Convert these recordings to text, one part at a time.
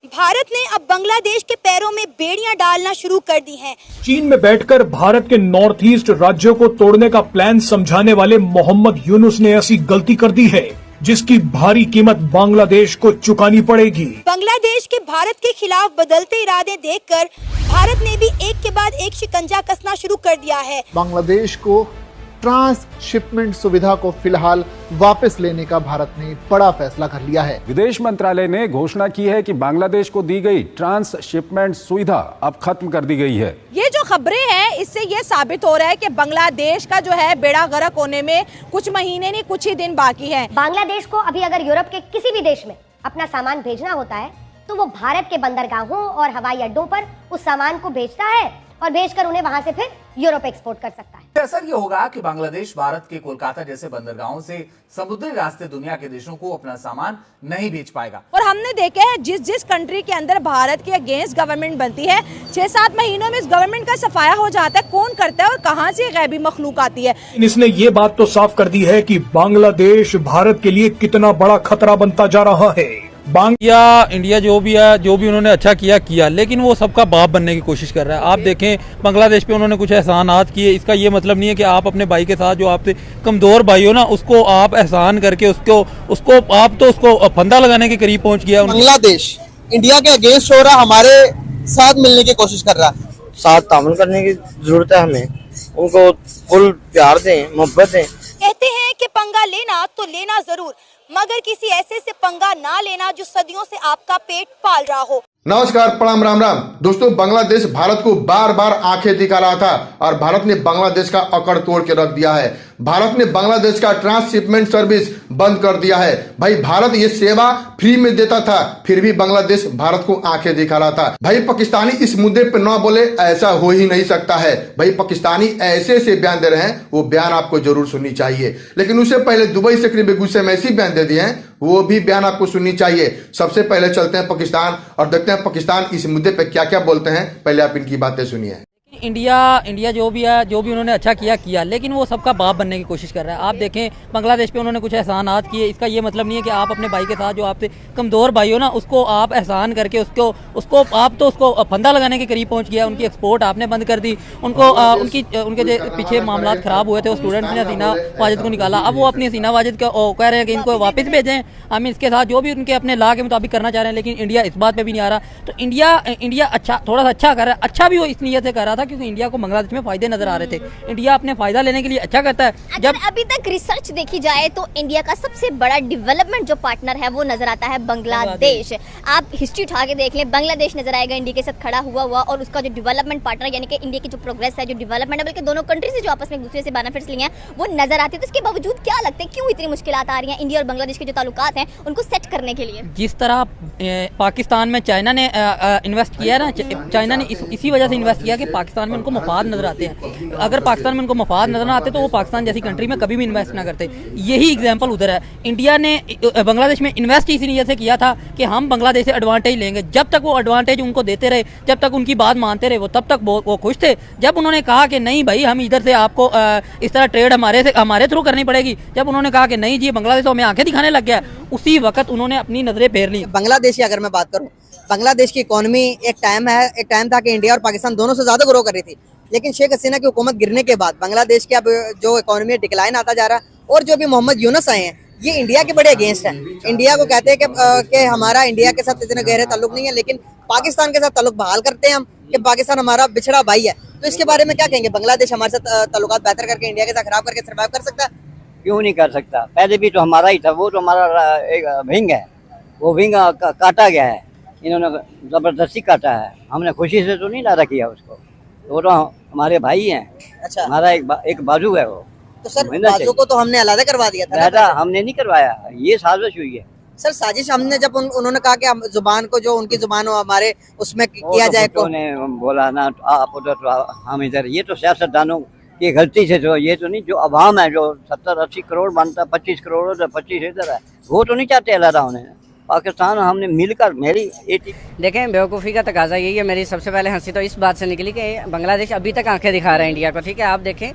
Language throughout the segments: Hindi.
भारत ने अब बांग्लादेश के पैरों में बेड़ियां डालना शुरू कर दी हैं। चीन में बैठकर भारत के नॉर्थ ईस्ट राज्यों को तोड़ने का प्लान समझाने वाले मोहम्मद यूनुस ने ऐसी गलती कर दी है जिसकी भारी कीमत बांग्लादेश को चुकानी पड़ेगी। बांग्लादेश के भारत के खिलाफ बदलते इरादे देखकर भारत ने भी एक के बाद एक शिकंजा कसना शुरू कर दिया है। बांग्लादेश को ट्रांसशिपमेंट सुविधा को फिलहाल वापस लेने का भारत ने बड़ा फैसला कर लिया है। विदेश मंत्रालय ने घोषणा की है कि बांग्लादेश को दी गई ट्रांसशिपमेंट सुविधा अब खत्म कर दी गई है। ये जो खबरें हैं इससे ये साबित हो रहा है कि बांग्लादेश का जो है बेड़ा गर्क होने में कुछ महीने नहीं कुछ ही दिन बाकी है। बांग्लादेश को अभी अगर यूरोप के किसी भी देश में अपना सामान भेजना होता है तो वो भारत के बंदरगाहों और हवाई अड्डों पर उस सामान को भेजता है और भेजकर उन्हें वहां से फिर यूरोप एक्सपोर्ट कर सकता है। असर ये होगा कि बांग्लादेश भारत के कोलकाता जैसे बंदरगाहों से समुद्री रास्ते दुनिया के देशों को अपना सामान नहीं भेज पाएगा। और हमने देखा है जिस कंट्री के अंदर भारत के अगेंस्ट गवर्नमेंट बनती है 6-7 महीनों में इस गवर्नमेंट का सफाया हो जाता है। कौन करता है और कहां से गैबी मखलूक आती है। इसने ये बात तो साफ कर दी है कि बांग्लादेश भारत के लिए कितना बड़ा खतरा बनता जा रहा है। इंडिया जो भी उन्होंने अच्छा किया, लेकिन वो सबका बाप बनने की कोशिश कर रहा है। आप देखें बांग्लादेश पे उन्होंने कुछ एहसानात किए, इसका ये मतलब नहीं है कि आप अपने भाई के साथ जो आपसे कमजोर भाई हो ना उसको आप एहसान करके उसको फंदा लगाने के करीब पहुंच गया। बांग्लादेश इंडिया के अगेंस्ट हो रहा, हमारे साथ मिलने की कोशिश कर रहा है। साथ तामुल करने की जरूरत है, हमें उनको फुल प्यार दें, मोहब्बत दें। कहते हैं कि पंगा लेना तो लेना जरूर, मगर किसी ऐसे से पंगा ना लेना जो सदियों से आपका पेट पाल रहा हो। नमस्कार, प्रणाम, राम राम। दोस्तों, बांग्लादेश भारत को बार बार आंखें दिखा रहा था और भारत ने बांग्लादेश का अकड़ तोड़ के रख दिया है। भारत ने बांग्लादेश का ट्रांसशिपमेंट सर्विस बंद कर दिया है। भाई, भारत ये सेवा फ्री में देता था, फिर भी बांग्लादेश भारत को आंखें दिखा रहा था। भाई, पाकिस्तानी इस मुद्दे पर न बोले, ऐसा हो ही नहीं सकता है। भाई, पाकिस्तानी ऐसे से बयान दे रहे हैं, वो बयान आपको जरूर सुननी चाहिए। लेकिन उससे पहले दुबई से करीब गुस्से में ऐसी बयान दे दिए हैं, वो भी बयान आपको सुननी चाहिए। सबसे पहले चलते हैं पाकिस्तान और देखते हैं पाकिस्तान इस मुद्दे पे क्या क्या बोलते हैं। पहले आप इनकी बातें सुनिए। इंडिया जो भी उन्होंने अच्छा किया, लेकिन वो सबका बाप बनने की कोशिश कर रहा है। आप देखें बांग्लादेश पे उन्होंने कुछ एहसानात किए, इसका ये मतलब नहीं है कि आप अपने भाई के साथ जो आपसे कमजोर भाई हो ना उसको आप एहसान करके उसको फंदा लगाने के करीब पहुंच गया। उनकी एक्सपोर्ट आपने बंद कर दी। उनके जो पीछे मामला खराब हुए थे वो स्टूडेंट्स ने हसीना वाजिद को निकाला। अब वो अपनी हसीना वाजिद कह रहे हैं कि इनको वापस भेजें, हम इसके साथ जो भी उनके अपने लॉ के मुताबिक करना चाह रहे हैं। लेकिन इंडिया इस बात पे भी नहीं आ रहा। तो इंडिया थोड़ा सा अच्छा कर रहा है। अच्छा भी वो इस नीयत से कर रहा था क्योंकि इंडिया को बांग्लादेश में फायदे नजर आ रहे थे। इंडिया अपने फायदा लेने के लिए अच्छा करता है। जब अभी तक रिसर्च देखी जाए तो इंडिया का सबसे बड़ा डेवलपमेंट जो पार्टनर है वो नजर आता है बांग्लादेश। आप हिस्ट्री उठा के देख लें, बांग्लादेश नजर आएगा इंडिया के साथ खड़ा हुआ और उसका जो डेवलपमेंट पार्टनर यानी कि इंडिया की जो प्रोग्रेस है, जो डेवलपमेंट है, बल्कि दोनों कंट्री से जो आपस में एक दूसरे से बेनिफिट्स लिए हैं वो नजर आती है। तो इसके बावजूद क्या लगता है क्यों इतनी मुश्किलात आ रही हैं इंडिया और बांग्लादेश के जो ताल्लुकात हैं उनको सेट करने के लिए? जिस तरह पाकिस्तान में चाइना ने इन्वेस्ट किया ना, चाइना ने इसी वजह से इन्वेस्ट किया कि पाकिस्तान में उनको मफाद नजर आते हैं। अगर पाकिस्तान में उनको मफाद नजर ना आते तो वो पाकिस्तान जैसी कंट्री में कभी भी इन्वेस्ट ना करते। यही एग्जांपल उधर है। इंडिया ने बांग्लादेश में इन्वेस्ट इसी नीयत से किया था कि हम बांग्लादेश से एडवांटेज लेंगे। जब तक वो एडवांटेज उनको देते रहे, जब तक उनकी बात मानते रहे, वो तब तक वो खुश थे। जब उन्होंने कहा कि नहीं भाई हम इधर से आपको इस तरह ट्रेड हमारे थ्रू करनी पड़ेगी, जब उन्होंने कहा कि नहीं जी बांग्लादेश तो हमें आंखें दिखाने लग गया, उसी वक्त उन्होंने अपनी नजरें फेर ली। बांग्लादेश की अगर मैं बात करूँ, बांग्लादेश की इकोनॉमी एक टाइम था कि इंडिया और पाकिस्तान दोनों से ज्यादा ग्रो कर रही थी। लेकिन शेख हसीना की हुकूमत गिरने के बाद बांग्लादेश की अब जो इकोनॉमी डिक्लाइन आता जा रहा है। और जो भी मोहम्मद यूनुस आए हैं ये इंडिया के बड़े अगेंस्ट है। इंडिया को कहते हैं कि हमारा इंडिया के साथ इतने गहरे ताल्लुक नहीं है, लेकिन पाकिस्तान के साथ ताल्लुक बहाल करते हैं हम कि पाकिस्तान हमारा बिछड़ा भाई है। तो इसके बारे में क्या कहेंगे? बांग्लादेश हमारे साथ ताल्लुकात बेहतर करके इंडिया के साथ खराब करके सर्वाइव कर सकता है? क्यों नहीं कर सकता? पहले भी तो हमारा ही था, वो तो हमारा एक विंग है, वो विंग काटा गया है, इन्होंने जबरदस्ती काटा है। हमने खुशी से तो नहीं लारा किया उसको, वो तो हमारे भाई हैं। अच्छा, हमारा एक बाजू है वो। तो सर बाजू को तो हमने अलग करवा दिया था। हमने नहीं करवाया, ये साजिश हुई है। सर साजिश हमने जब उन्होंने कहा कि हम जुबान को जो उनकी जुबान हो हमारे उसमें किया जाए तो बोला ना आप उधर तो हम इधर। ये तो सियासतदानों की गलती से, तो ये तो नहीं जो अवाम है जो 70-80 करोड़ बनता, 25 करोड़ उधर 25 इधर है, वो तो नहीं चाहते अल्लाह उन्हें। पाकिस्तान हमने मिलकर मेरी देखें बेवकूफ़ी का तकाजा यही है। मेरी सबसे पहले हंसी तो इस बात से निकली कि बांग्लादेश अभी तक आंखें दिखा रहा है इंडिया को। ठीक है, आप देखें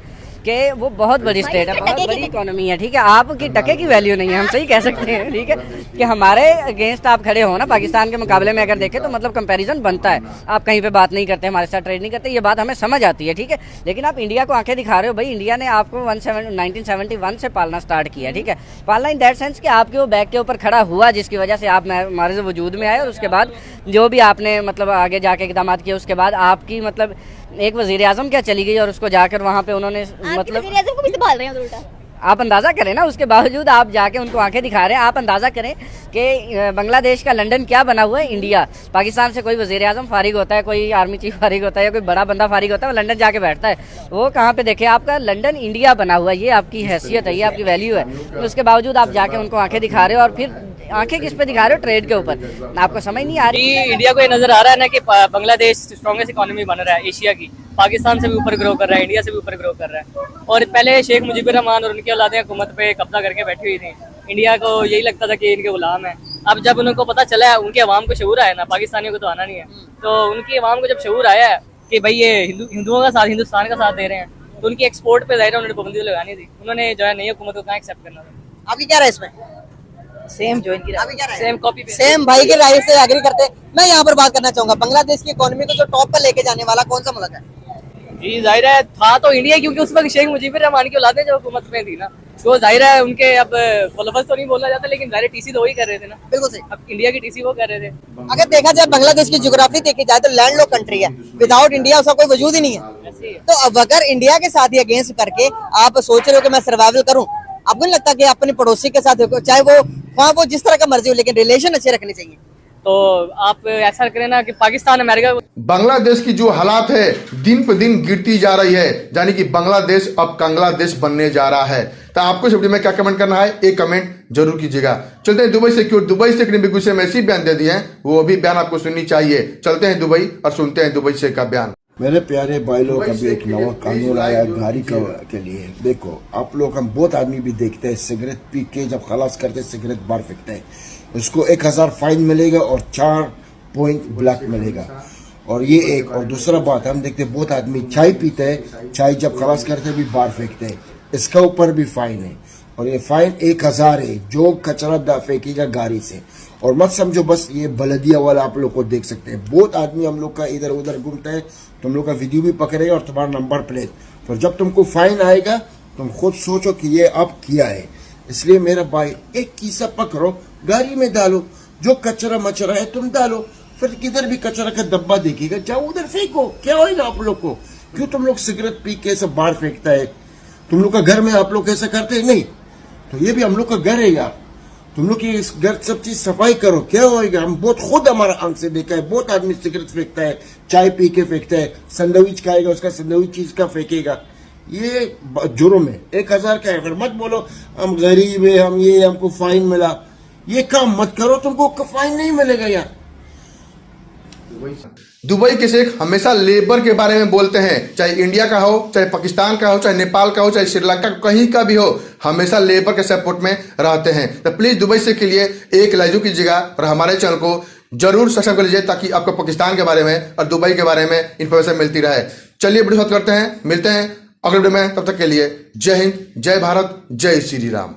कि वो बहुत बड़ी स्टेट है, बहुत बड़ी इकोनॉमी है, ठीक है। आपकी टके की वैल्यू नहीं है, हम सही कह सकते हैं, ठीक है, कि हमारे अगेंस्ट आप खड़े हो ना पाकिस्तान के मुकाबले में अगर देखें तो मतलब कंपैरिजन बनता है। आप कहीं पे बात नहीं करते, हमारे साथ ट्रेड नहीं करते, ये बात हमें समझ आती है, ठीक है। लेकिन आप इंडिया को आंखें दिखा रहे हो, भाई इंडिया ने आपको 1971 से पालना स्टार्ट किया, ठीक है। पालना इन दैट सेंस कि आपके वो बैक के ऊपर खड़ा हुआ, जिसकी वजह से आप हमारे वजूद में आए, और उसके बाद जो भी आपने मतलब आगे जाके इकदाम किए, उसके बाद आपकी मतलब एक वजीर आजम क्या चली गई और उसको जाकर वहाँ पे उन्होंने मतलब वज़ीर आज़म को भी संभाल रहे हैं उल्टा। आप अंदाज़ा करें ना, उसके बावजूद आप जाके उनको आंखें दिखा रहे हैं। आप अंदाज़ा करें कि बांग्लादेश का लंदन क्या बना हुआ है, इंडिया। पाकिस्तान से कोई वज़ीर आज़म फारिग होता है, कोई आर्मी चीफ फारिग होता है, या कोई बड़ा बंदा फारिग होता है, वो लंदन जाके बैठता है। वो कहाँ पे देखे, आपका लंदन इंडिया बना हुआ है, ये आपकी हैसियत है, ये आपकी वैल्यू है। तो उसके बावजूद आप जाके उनको आंखें दिखा रहे हो, और फिर आंखें किस पे दिखा रहे हो, ट्रेड के ऊपर। आपको समझ नहीं आ रही। इंडिया को ये नजर आ रहा है ना कि बांग्लादेश स्ट्रॉन्गेस्ट इकोनॉमी बन रहा है एशिया की, पाकिस्तान से भी ऊपर ग्रो कर रहा है, इंडिया से भी ऊपर ग्रो कर रहा है। और पहले शेख मुजीबुर रहमान और उनकी औलादें हुकूमत पे कब्जा करके बैठी हुई थी, इंडिया को यही लगता था कि इनके गुलाम है। अब जब उनको पता चला है, उनके अवाम को शऊर आया ना, पाकिस्तानियों को तो आना नहीं है, तो उनकी अवाम को जब शऊर आया है कि भाई ये हिंदुओं का साथ, हिंदुस्तान का साथ दे रहे हैं, तो उनकी एक्सपोर्ट पे जाहिर उन्होंने पाबंदी लगानी थी। उन्होंने जो है नई हुकूमत को कहाँ एक्सेप्ट करना था। आपकी क्या राय इसमें? सेम जो इनकी सेम कॉपी सेम भाई के राय से एग्री करते हैं। मैं यहाँ पर बात करना चाहूंगा, बांग्लादेश की इकोनॉमी को जो टॉप पर लेके जाने वाला कौन सा मुल्क है? जी जाहिर है था तो इंडिया, क्योंकि उस वक्त शेख मुजीबुर रहमान की औलादें जो हुकूमत में थी ना, तो जाहिर है उनके अब लफ्ज़ तो नहीं बोलना चाहता, लेकिन जाहिर टीसी तो वही कर रहे थे ना। बिल्कुल सही। अब इंडिया की टीसी वो कर रहे थे। अगर देखा जाए बांग्लादेश की ज्योग्राफी देखी जाए तो लैंड लॉक कंट्री है, विदाउट इंडिया उसका कोई वजूद ही नहीं है। तो अब अगर इंडिया के साथ ही अगेंस्ट करके आप सोच रहे हो कि मैं सर्वाइवल करूं, आपको नहीं लगता कि अपने पड़ोसी के साथ चाहे वो जिस तरह का मर्जी हो, लेकिन रिलेशन अच्छे रखने चाहिए? तो आप ऐसा करें ना कि पाकिस्तान अमेरिका। बांग्लादेश की जो हालात है दिन पर दिन गिरती जा रही है, यानी कि बांग्लादेश अब कंग्लादेश बनने जा रहा है। तो आपको इस वीडियो में क्या कमेंट करना है, एक कमेंट जरूर कीजिएगा। चलते हैं दुबई से, क्यों दुबई से बेगूसराय में ऐसी बयान दे दिए हैं, वो भी बयान आपको सुननी चाहिए। चलते हैं दुबई और सुनते हैं दुबई से का बयान। मेरे प्यारे भाई लोग, अभी एक नया कानून आया गाड़ी के लिए। देखो आप लोग, हम बहुत आदमी भी देखते हैं सिगरेट पी के जब खलास करते सिगरेट बाहर फेंकते हैं, उसको 1000 फाइन मिलेगा और 4 पॉइंट ब्लैक मिलेगा। और ये एक, और दूसरा बात हम देखते हैं बहुत आदमी चाय पीते हैं, चाय जब खलास करते भी बाहर फेंकते हैं, इसका ऊपर भी फाइन है। और ये फाइन 1000 है जो कचरा फेंकेगा गाड़ी से। और मत समझो बस ये बलदिया वाला, आप लोग को देख सकते हैं बहुत आदमी हम लोग का इधर उधर घूमता है, तुम लोग का वीडियो भी पकड़ेगा और तुम्हारा नंबर प्लेट। तो जब तुमको फाइन आएगा तुम खुद सोचो कि ये अब किया है। इसलिए मेरा भाई, एक कीसा पकड़ो, गाड़ी में डालो, जो कचरा मचरा है तुम डालो, फिर किधर भी कचरा का डब्बा देखेगा जाओ उधर फेंको, क्या होगा आप लोग को? क्यों तुम लोग सिगरेट पी के सब बाहर फेंकता है? तुम लोग का घर में आप लोग ऐसा करते हैं नहीं? तो ये भी हम लोग का घर है यार, तुम लोग की इस घर सब चीज सफाई करो, क्या होएगा? हम बहुत खुद हमारा आंख से देखा है, बहुत आदमी सिगरेट फेंकता है, चाय पी के फेंकता है, सैंडविच खाएगा उसका सैंडविच चीज का फेंकेगा। ये जुर्म है, 1000 का है। फिर मत बोलो हम गरीब है, हम ये हमको फाइन मिला, ये काम मत करो, तुमको फाइन नहीं मिलेगा यार। दुबई के शेख हमेशा लेबर के बारे में बोलते हैं, चाहे इंडिया का हो, चाहे पाकिस्तान का हो, चाहे नेपाल का हो, चाहे श्रीलंका, कहीं का भी हो, हमेशा लेबर के सपोर्ट में रहते हैं। तो प्लीज दुबई से के लिए एक लाइक कीजिएगा और हमारे चैनल को जरूर सब्सक्राइब कर लीजिए, ताकि आपको पाकिस्तान के बारे में और दुबई के बारे में इंफॉर्मेशन मिलती रहे। चलिए वीडियो करते हैं, मिलते हैं अगले वीडियो में, तब तक के लिए जय हिंद, जय भारत, जय श्री राम।